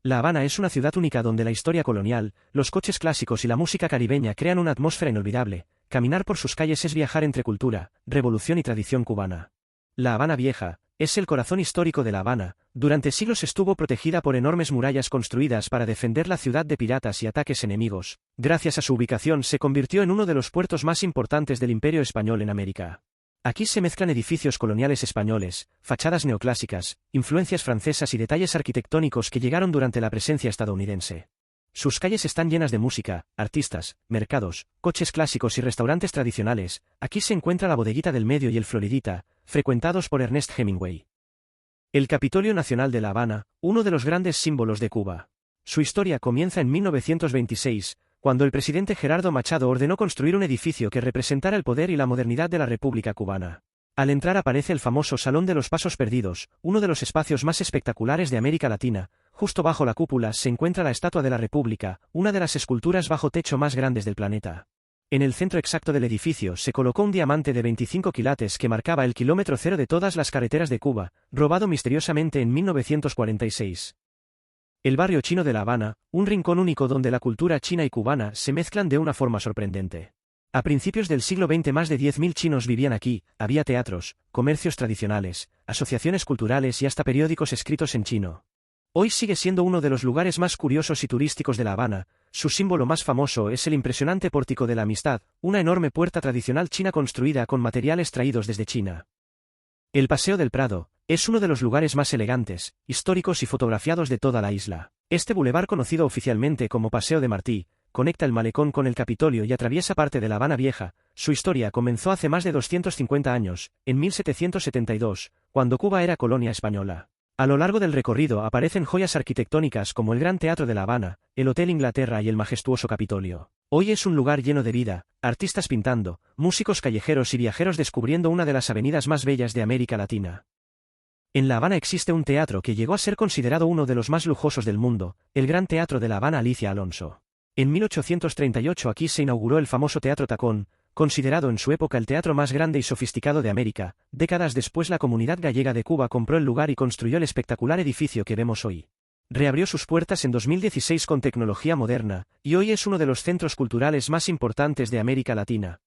La Habana es una ciudad única donde la historia colonial, los coches clásicos y la música caribeña crean una atmósfera inolvidable. Caminar por sus calles es viajar entre cultura, revolución y tradición cubana. La Habana Vieja es el corazón histórico de La Habana. Durante siglos estuvo protegida por enormes murallas construidas para defender la ciudad de piratas y ataques enemigos. Gracias a su ubicación se convirtió en uno de los puertos más importantes del Imperio Español en América. Aquí se mezclan edificios coloniales españoles, fachadas neoclásicas, influencias francesas y detalles arquitectónicos que llegaron durante la presencia estadounidense. Sus calles están llenas de música, artistas, mercados, coches clásicos y restaurantes tradicionales. Aquí se encuentra la Bodeguita del Medio y el Floridita, frecuentados por Ernest Hemingway. El Capitolio Nacional de La Habana, uno de los grandes símbolos de Cuba. Su historia comienza en 1926, cuando el presidente Gerardo Machado ordenó construir un edificio que representara el poder y la modernidad de la República Cubana. Al entrar aparece el famoso Salón de los Pasos Perdidos, uno de los espacios más espectaculares de América Latina. Justo bajo la cúpula se encuentra la Estatua de la República, una de las esculturas bajo techo más grandes del planeta. En el centro exacto del edificio se colocó un diamante de 25 quilates que marcaba el kilómetro cero de todas las carreteras de Cuba, robado misteriosamente en 1946. El barrio chino de La Habana, un rincón único donde la cultura china y cubana se mezclan de una forma sorprendente. A principios del siglo XX más de 10.000 chinos vivían aquí, había teatros, comercios tradicionales, asociaciones culturales y hasta periódicos escritos en chino. Hoy sigue siendo uno de los lugares más curiosos y turísticos de La Habana. Su símbolo más famoso es el impresionante Pórtico de la Amistad, una enorme puerta tradicional china construida con materiales traídos desde China. El Paseo del Prado es uno de los lugares más elegantes, históricos y fotografiados de toda la isla. Este bulevar, conocido oficialmente como Paseo de Martí, conecta el malecón con el Capitolio y atraviesa parte de La Habana Vieja. Su historia comenzó hace más de 250 años, en 1772, cuando Cuba era colonia española. A lo largo del recorrido aparecen joyas arquitectónicas como el Gran Teatro de La Habana, el Hotel Inglaterra y el majestuoso Capitolio. Hoy es un lugar lleno de vida, artistas pintando, músicos callejeros y viajeros descubriendo una de las avenidas más bellas de América Latina. En La Habana existe un teatro que llegó a ser considerado uno de los más lujosos del mundo, el Gran Teatro de La Habana Alicia Alonso. En 1838 aquí se inauguró el famoso Teatro Tacón, considerado en su época el teatro más grande y sofisticado de América. Décadas después la comunidad gallega de Cuba compró el lugar y construyó el espectacular edificio que vemos hoy. Reabrió sus puertas en 2016 con tecnología moderna, y hoy es uno de los centros culturales más importantes de América Latina.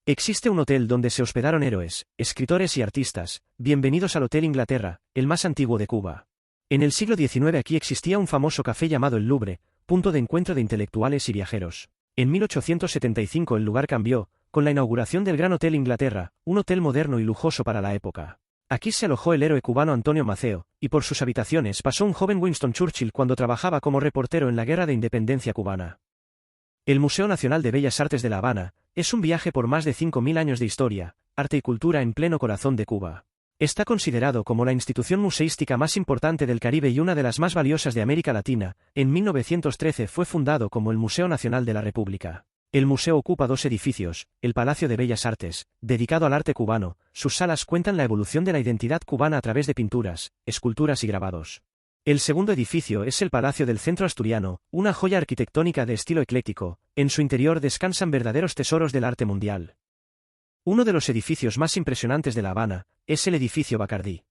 Existe un hotel donde se hospedaron héroes, escritores y artistas. Bienvenidos al Hotel Inglaterra, el más antiguo de Cuba. En el siglo XIX aquí existía un famoso café llamado El Louvre, punto de encuentro de intelectuales y viajeros. En 1875 el lugar cambió, con la inauguración del Gran Hotel Inglaterra, un hotel moderno y lujoso para la época. Aquí se alojó el héroe cubano Antonio Maceo, y por sus habitaciones pasó un joven Winston Churchill cuando trabajaba como reportero en la Guerra de Independencia cubana. El Museo Nacional de Bellas Artes de La Habana es un viaje por más de 5.000 años de historia, arte y cultura en pleno corazón de Cuba. Está considerado como la institución museística más importante del Caribe y una de las más valiosas de América Latina. En 1913 fue fundado como el Museo Nacional de la República. El museo ocupa dos edificios: el Palacio de Bellas Artes, dedicado al arte cubano. Sus salas cuentan la evolución de la identidad cubana a través de pinturas, esculturas y grabados. El segundo edificio es el Palacio del Centro Asturiano, una joya arquitectónica de estilo ecléctico. En su interior descansan verdaderos tesoros del arte mundial. Uno de los edificios más impresionantes de La Habana es el edificio Bacardí.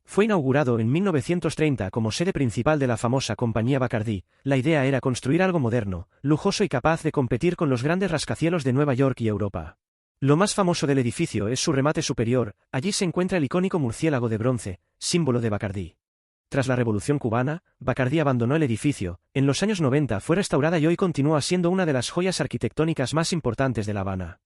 Fue inaugurado en 1930 como sede principal de la famosa compañía Bacardí. La idea era construir algo moderno, lujoso y capaz de competir con los grandes rascacielos de Nueva York y Europa. Lo más famoso del edificio es su remate superior. Allí se encuentra el icónico murciélago de bronce, símbolo de Bacardí. Tras la Revolución cubana, Bacardí abandonó el edificio. En los años 90 fue restaurada y hoy continúa siendo una de las joyas arquitectónicas más importantes de La Habana.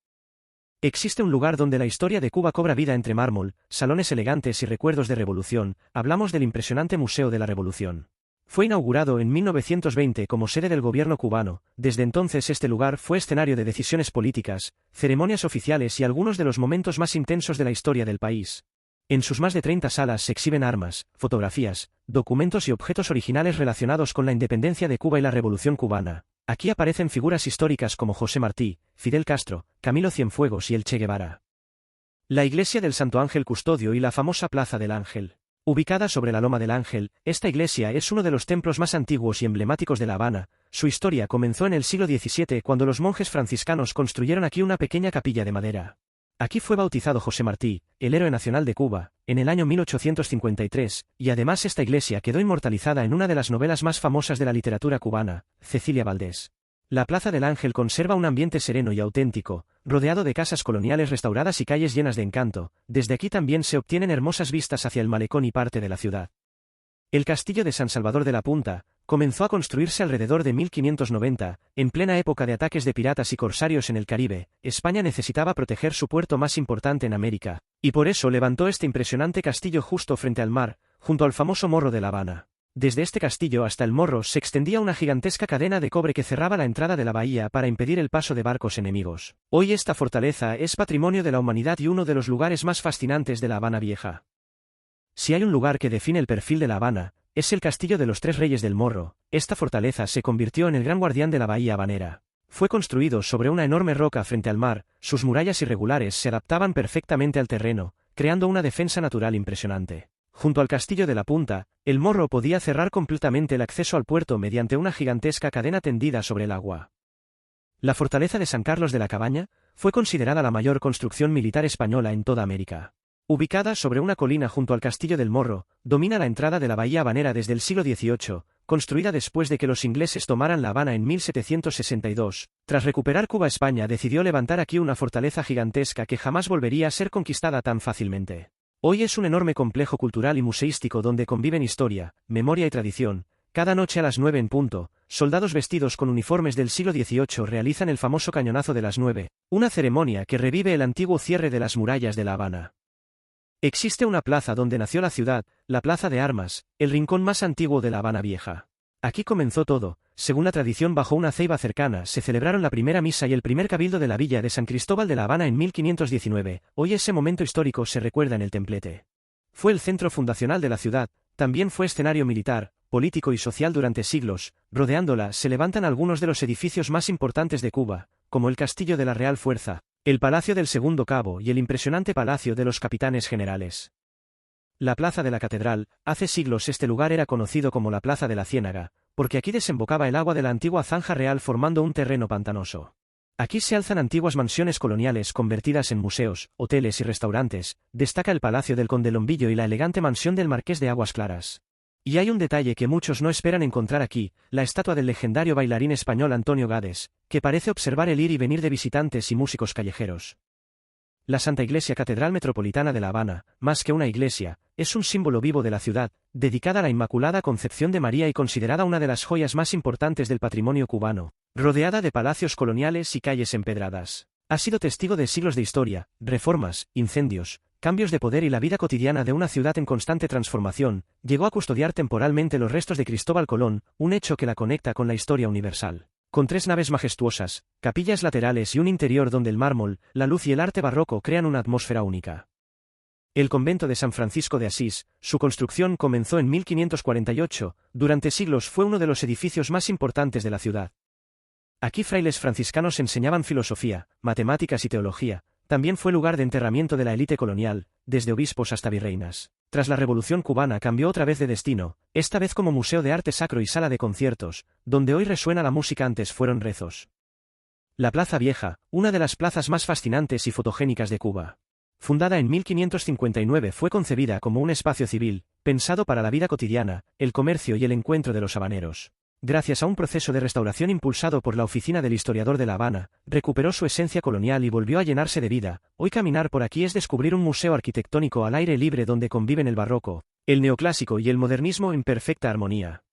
Existe un lugar donde la historia de Cuba cobra vida entre mármol, salones elegantes y recuerdos de revolución. Hablamos del impresionante Museo de la Revolución. Fue inaugurado en 1920 como sede del gobierno cubano. Desde entonces este lugar fue escenario de decisiones políticas, ceremonias oficiales y algunos de los momentos más intensos de la historia del país. En sus más de 30 salas se exhiben armas, fotografías, documentos y objetos originales relacionados con la independencia de Cuba y la Revolución cubana. Aquí aparecen figuras históricas como José Martí, Fidel Castro, Camilo Cienfuegos y el Che Guevara. La iglesia del Santo Ángel Custodio y la famosa Plaza del Ángel. Ubicada sobre la Loma del Ángel, esta iglesia es uno de los templos más antiguos y emblemáticos de La Habana. Su historia comenzó en el siglo XVII cuando los monjes franciscanos construyeron aquí una pequeña capilla de madera. Aquí fue bautizado José Martí, el héroe nacional de Cuba, en el año 1853, y además esta iglesia quedó inmortalizada en una de las novelas más famosas de la literatura cubana, Cecilia Valdés. La Plaza del Ángel conserva un ambiente sereno y auténtico, rodeado de casas coloniales restauradas y calles llenas de encanto. Desde aquí también se obtienen hermosas vistas hacia el malecón y parte de la ciudad. El castillo de San Salvador de la Punta comenzó a construirse alrededor de 1590, en plena época de ataques de piratas y corsarios en el Caribe. España necesitaba proteger su puerto más importante en América, y por eso levantó este impresionante castillo justo frente al mar, junto al famoso Morro de La Habana. Desde este castillo hasta el morro se extendía una gigantesca cadena de cobre que cerraba la entrada de la bahía para impedir el paso de barcos enemigos. Hoy esta fortaleza es patrimonio de la humanidad y uno de los lugares más fascinantes de La Habana Vieja. Si hay un lugar que define el perfil de La Habana, es el Castillo de los Tres Reyes del Morro. Esta fortaleza se convirtió en el gran guardián de la bahía habanera. Fue construido sobre una enorme roca frente al mar, sus murallas irregulares se adaptaban perfectamente al terreno, creando una defensa natural impresionante. Junto al Castillo de la Punta, el Morro podía cerrar completamente el acceso al puerto mediante una gigantesca cadena tendida sobre el agua. La fortaleza de San Carlos de la Cabaña fue considerada la mayor construcción militar española en toda América. Ubicada sobre una colina junto al Castillo del Morro, domina la entrada de la bahía habanera desde el siglo XVIII, construida después de que los ingleses tomaran La Habana en 1762. Tras recuperar Cuba, España decidió levantar aquí una fortaleza gigantesca que jamás volvería a ser conquistada tan fácilmente. Hoy es un enorme complejo cultural y museístico donde conviven historia, memoria y tradición. Cada noche a las 9 en punto, soldados vestidos con uniformes del siglo XVIII realizan el famoso Cañonazo de las 9, una ceremonia que revive el antiguo cierre de las murallas de La Habana. Existe una plaza donde nació la ciudad, la Plaza de Armas, el rincón más antiguo de La Habana Vieja. Aquí comenzó todo. Según la tradición, bajo una ceiba cercana se celebraron la primera misa y el primer cabildo de la villa de San Cristóbal de La Habana en 1519. Hoy ese momento histórico se recuerda en el templete. Fue el centro fundacional de la ciudad, también fue escenario militar, político y social durante siglos. Rodeándola se levantan algunos de los edificios más importantes de Cuba, como el Castillo de la Real Fuerza, el Palacio del Segundo Cabo y el impresionante Palacio de los Capitanes Generales. La Plaza de la Catedral. Hace siglos este lugar era conocido como la Plaza de la Ciénaga, porque aquí desembocaba el agua de la antigua zanja real formando un terreno pantanoso. Aquí se alzan antiguas mansiones coloniales convertidas en museos, hoteles y restaurantes. Destaca el Palacio del Conde Lombillo y la elegante mansión del Marqués de Aguas Claras. Y hay un detalle que muchos no esperan encontrar aquí, la estatua del legendario bailarín español Antonio Gades, que parece observar el ir y venir de visitantes y músicos callejeros. La Santa Iglesia Catedral Metropolitana de La Habana, más que una iglesia, es un símbolo vivo de la ciudad, dedicada a la Inmaculada Concepción de María y considerada una de las joyas más importantes del patrimonio cubano, rodeada de palacios coloniales y calles empedradas. Ha sido testigo de siglos de historia, reformas, incendios, cambios de poder y la vida cotidiana de una ciudad en constante transformación. Llegó a custodiar temporalmente los restos de Cristóbal Colón, un hecho que la conecta con la historia universal. Con 3 naves majestuosas, capillas laterales y un interior donde el mármol, la luz y el arte barroco crean una atmósfera única. El convento de San Francisco de Asís, su construcción comenzó en 1548, durante siglos fue uno de los edificios más importantes de la ciudad. Aquí frailes franciscanos enseñaban filosofía, matemáticas y teología. También fue lugar de enterramiento de la élite colonial, desde obispos hasta virreinas. Tras la Revolución cubana cambió otra vez de destino, esta vez como museo de arte sacro y sala de conciertos, donde hoy resuena la música antes fueron rezos. La Plaza Vieja, una de las plazas más fascinantes y fotogénicas de Cuba. Fundada en 1559 fue concebida como un espacio civil, pensado para la vida cotidiana, el comercio y el encuentro de los habaneros. Gracias a un proceso de restauración impulsado por la Oficina del Historiador de La Habana, recuperó su esencia colonial y volvió a llenarse de vida. Hoy caminar por aquí es descubrir un museo arquitectónico al aire libre donde conviven el barroco, el neoclásico y el modernismo en perfecta armonía.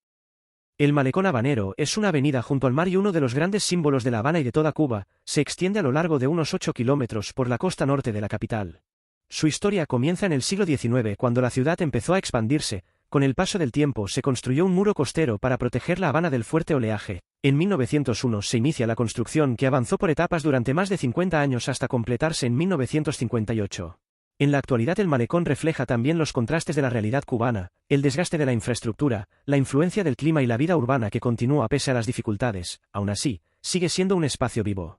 El Malecón Habanero es una avenida junto al mar y uno de los grandes símbolos de La Habana y de toda Cuba. Se extiende a lo largo de unos 8 kilómetros por la costa norte de la capital. Su historia comienza en el siglo XIX cuando la ciudad empezó a expandirse. Con el paso del tiempo se construyó un muro costero para proteger La Habana del fuerte oleaje. En 1901 se inicia la construcción que avanzó por etapas durante más de 50 años hasta completarse en 1958. En la actualidad el malecón refleja también los contrastes de la realidad cubana, el desgaste de la infraestructura, la influencia del clima y la vida urbana que continúa pese a las dificultades. Aún así, sigue siendo un espacio vivo.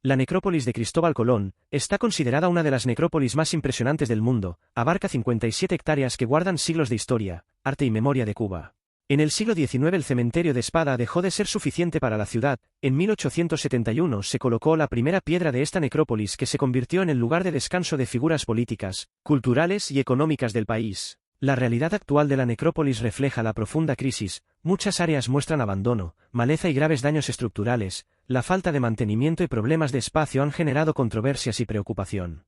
La necrópolis de Cristóbal Colón está considerada una de las necrópolis más impresionantes del mundo, abarca 57 hectáreas que guardan siglos de historia, arte y memoria de Cuba. En el siglo XIX el cementerio de Espada dejó de ser suficiente para la ciudad. En 1871 se colocó la primera piedra de esta necrópolis que se convirtió en el lugar de descanso de figuras políticas, culturales y económicas del país. La realidad actual de la necrópolis refleja la profunda crisis, muchas áreas muestran abandono, maleza y graves daños estructurales, la falta de mantenimiento y problemas de espacio han generado controversias y preocupación.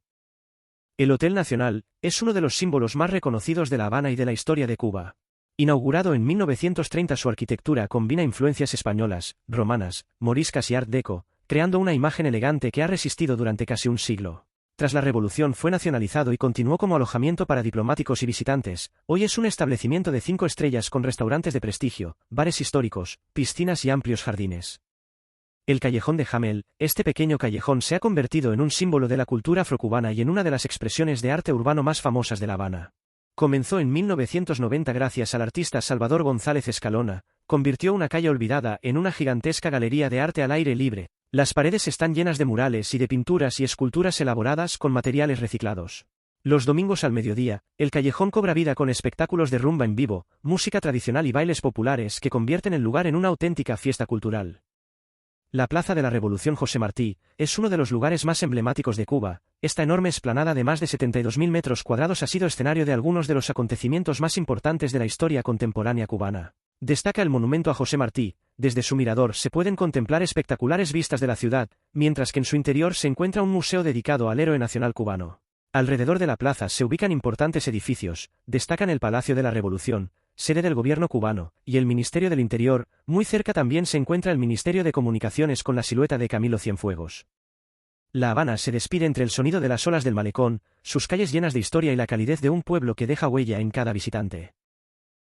El Hotel Nacional es uno de los símbolos más reconocidos de La Habana y de la historia de Cuba. Inaugurado en 1930, su arquitectura combina influencias españolas, romanas, moriscas y art deco, creando una imagen elegante que ha resistido durante casi un siglo. Tras la Revolución fue nacionalizado y continuó como alojamiento para diplomáticos y visitantes. Hoy es un establecimiento de 5 estrellas con restaurantes de prestigio, bares históricos, piscinas y amplios jardines. El Callejón de Jamel, este pequeño callejón se ha convertido en un símbolo de la cultura afrocubana y en una de las expresiones de arte urbano más famosas de La Habana. Comenzó en 1990 gracias al artista Salvador González Escalona, convirtió una calle olvidada en una gigantesca galería de arte al aire libre. Las paredes están llenas de murales y de pinturas y esculturas elaboradas con materiales reciclados. Los domingos al mediodía, el callejón cobra vida con espectáculos de rumba en vivo, música tradicional y bailes populares que convierten el lugar en una auténtica fiesta cultural. La Plaza de la Revolución José Martí es uno de los lugares más emblemáticos de Cuba. Esta enorme explanada de más de 72.000 metros cuadrados ha sido escenario de algunos de los acontecimientos más importantes de la historia contemporánea cubana. Destaca el monumento a José Martí. Desde su mirador se pueden contemplar espectaculares vistas de la ciudad, mientras que en su interior se encuentra un museo dedicado al héroe nacional cubano. Alrededor de la plaza se ubican importantes edificios, destacan el Palacio de la Revolución, sede del gobierno cubano, y el Ministerio del Interior. Muy cerca también se encuentra el Ministerio de Comunicaciones con la silueta de Camilo Cienfuegos. La Habana se despide entre el sonido de las olas del malecón, sus calles llenas de historia y la calidez de un pueblo que deja huella en cada visitante.